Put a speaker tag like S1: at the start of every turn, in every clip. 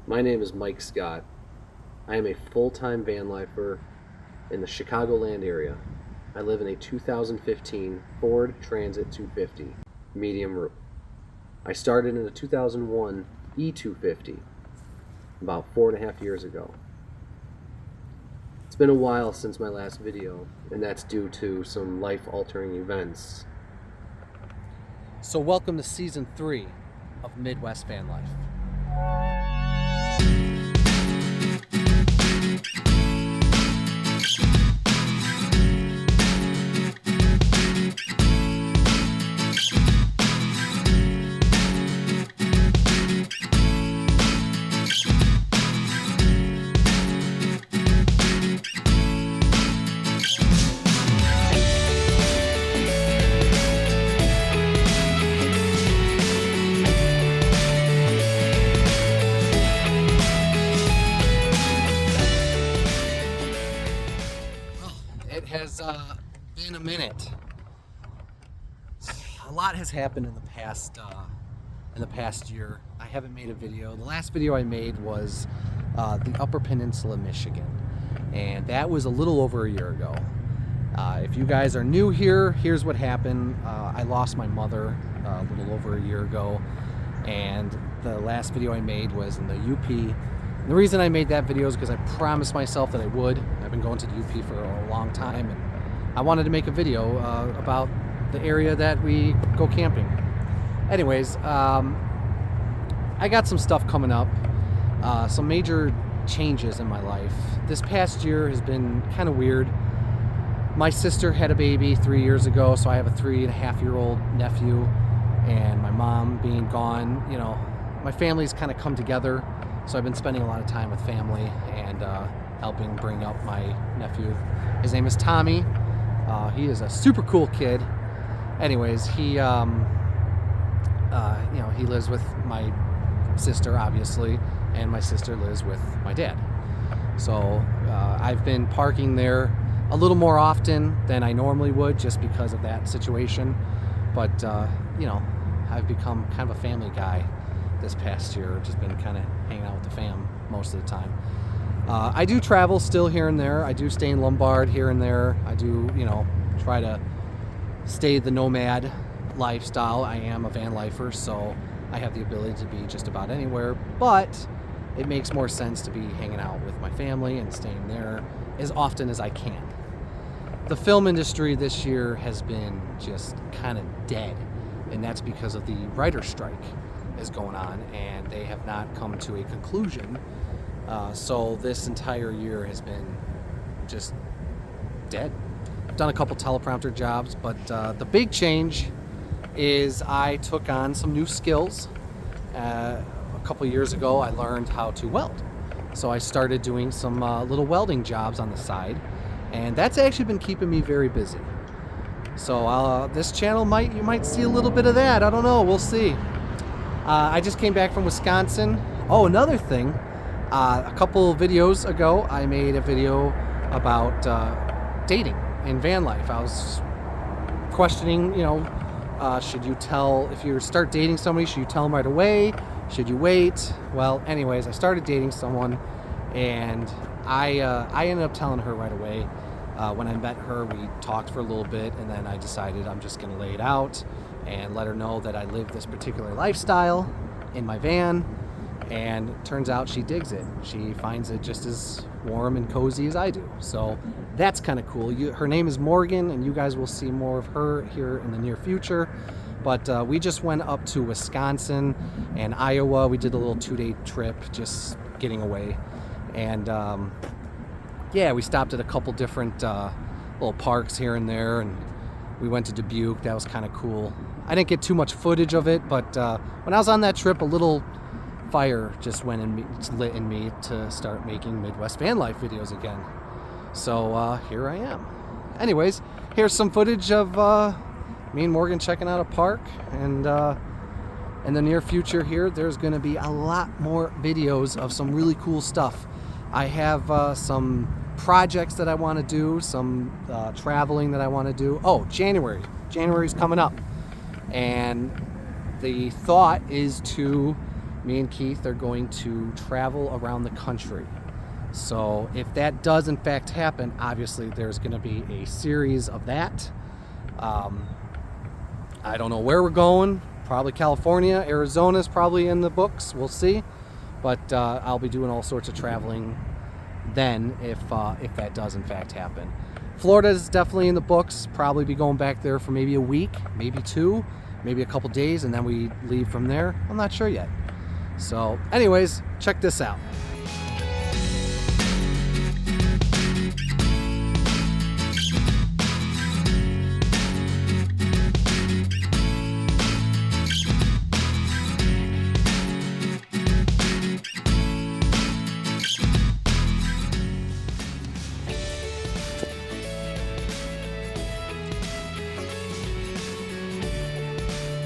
S1: My name is Mike Scott. I am a full-time van lifer in the Chicagoland area. I live in a 2015 Ford Transit 250 medium roof. I started in a 2001 E250 about 4.5 years ago. It's been a while since my last video, and that's due to some life-altering events.
S2: So welcome to Season 3 of Midwest Van Life. It has been a minute. A lot has happened in the past year. I haven't made a video. The last video I made was the Upper Peninsula, Michigan, and that was a little over a year ago. If you guys are new here, here's what happened. I lost my mother a little over a year ago, and the last video I made was in the UP. And the reason I made that video is because I promised myself that I would. I've been going to the UP for a long time, and I wanted to make a video about the area that we go camping. Anyways, I got some stuff coming up, some major changes in my life. This past year has been kind of weird. My sister had a baby 3 years ago, so I have a 3.5-year-old nephew, and my mom being gone, you know, my family's kind of come together, so I've been spending a lot of time with family and helping bring up my nephew. His name is Tommy. He is a super cool kid. Anyways, he he lives with my sister, obviously, and my sister lives with my dad. So I've been parking there a little more often than I normally would, just because of that situation. But I've become kind of a family guy this past year. Just been kind of hanging out with the fam most of the time. I do travel still here and there. I do stay in Lombard here and there. I do, try to stay the nomad lifestyle. I am a van lifer, so I have the ability to be just about anywhere, but it makes more sense to be hanging out with my family and staying there as often as I can. The film industry this year has been just kind of dead, and that's because of the writer's strike is going on, and they have not come to a conclusion. So this entire year has been just dead. I've done a couple teleprompter jobs, but the big change is I took on some new skills. A couple years ago, I learned how to weld. So I started doing some little welding jobs on the side, and that's actually been keeping me very busy. So this channel you might see a little bit of that. I don't know, we'll see. I just came back from Wisconsin. Oh, another thing, a couple videos ago, I made a video about dating in van life. I was questioning, should you if you start dating somebody, should you tell them right away? Should you wait? Well, anyways, I started dating someone, and I ended up telling her right away. When I met her, we talked for a little bit, and then I decided I'm just going to lay it out and let her know that I live this particular lifestyle in my van, and it turns out she digs it. She finds it just as warm and cozy as I do. So that's kind of cool. Her name is Morgan, and you guys will see more of her here in the near future. But we just went up to Wisconsin and Iowa. We did a little 2-day trip, just getting away. And we stopped at a couple different little parks here and there, and we went to Dubuque. That was kind of cool. I didn't get too much footage of it, but when I was on that trip, a little fire just lit in me to start making Midwest Van Life videos again. So here I am. Anyways, here's some footage of me and Morgan checking out a park, and in the near future here, there's going to be a lot more videos of some really cool stuff. I have some projects that I want to do, some traveling that I want to do. Oh, January's coming up, and the thought is to me and Keith are going to travel around the country. So if that does in fact happen, obviously there's going to be a series of that. I don't know where we're going. Probably California. Arizona's probably in the books. We'll see. But I'll be doing all sorts of traveling then if that does in fact happen. Florida is definitely in the books. Probably be going back there for maybe a week, maybe 2, maybe a couple days, and then we leave from there. I'm not sure yet. So anyways, check this out.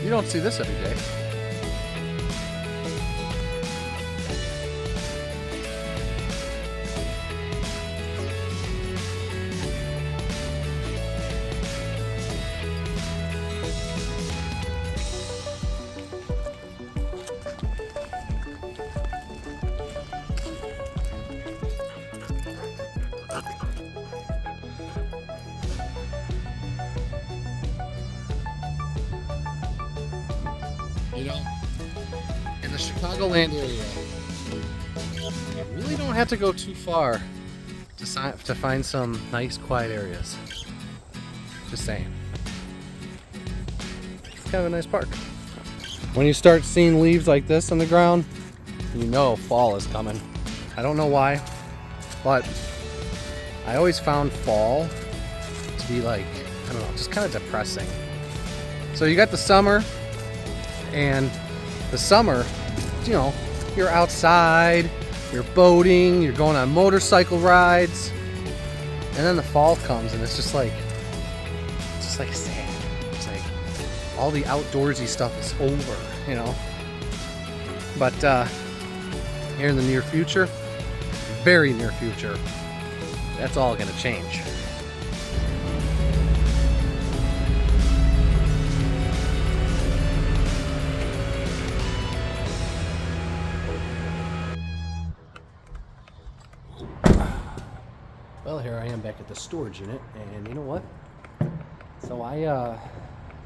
S2: You don't see this every day. You know, in the Chicagoland area, you really don't have to go too far to find some nice, quiet areas. Just saying. It's kind of a nice park. When you start seeing leaves like this on the ground, you know fall is coming. I don't know why, but I always found fall to be like, I don't know, just kind of depressing. So you got the summer, and the summer, you know, you're outside, you're boating, you're going on motorcycle rides, and then the fall comes and it's just like sad. It's like all the outdoorsy stuff is over, you know. But here in the near future, very near future, that's all gonna change. Well, here I am back at the storage unit, and you know what? So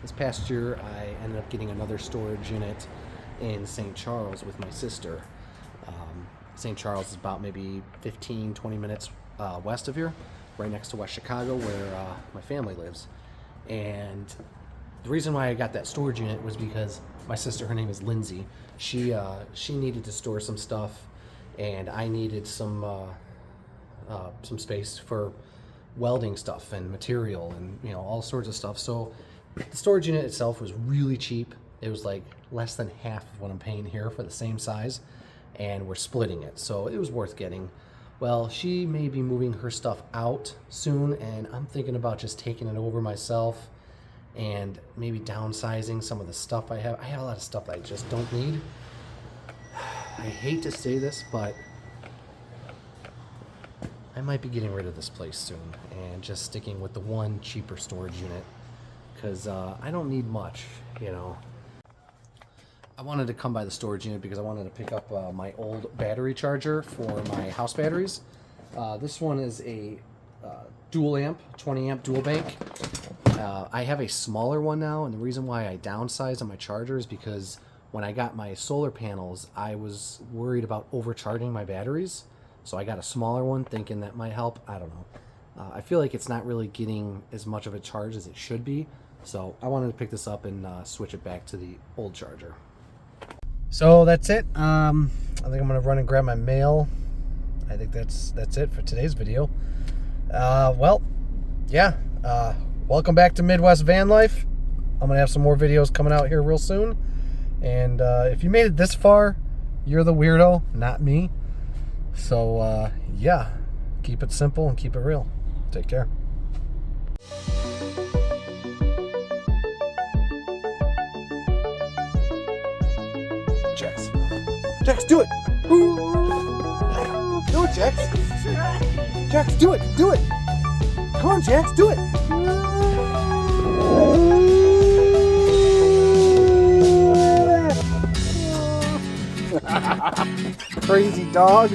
S2: this past year, I ended up getting another storage unit in St. Charles with my sister. St. Charles is about maybe 15, 20 minutes west of here, right next to West Chicago, where my family lives. And the reason why I got that storage unit was because my sister, her name is Lindsay, she needed to store some stuff, and I needed some space for welding stuff and material and, you know, all sorts of stuff. So the storage unit itself was really cheap. It was like less than half of what I'm paying here for the same size, and we're splitting it, so it was worth getting. Well, she may be moving her stuff out soon, and I'm thinking about just taking it over myself and maybe downsizing some of the stuff I have. I have a lot of stuff that I just don't need. I hate to say this, but I might be getting rid of this place soon and just sticking with the one cheaper storage unit, because I don't need much, you know. I wanted to come by the storage unit because I wanted to pick up my old battery charger for my house batteries. This one is a dual amp, 20 amp dual bank. I have a smaller one now, and the reason why I downsized on my charger is because when I got my solar panels, I was worried about overcharging my batteries. So I got a smaller one thinking that might help. I don't know. I feel like it's not really getting as much of a charge as it should be. So I wanted to pick this up and switch it back to the old charger. So that's it. I think I'm gonna run and grab my mail. I think that's it for today's video. Well, yeah. Welcome back to Midwest Van Life. I'm gonna have some more videos coming out here real soon. And if you made it this far, you're the weirdo, not me. So yeah, keep it simple and keep it real. Take care. Jax, do it! Do it, Jax! Jax, do it! Do it! Come on, Jax, do it!
S3: Crazy dog.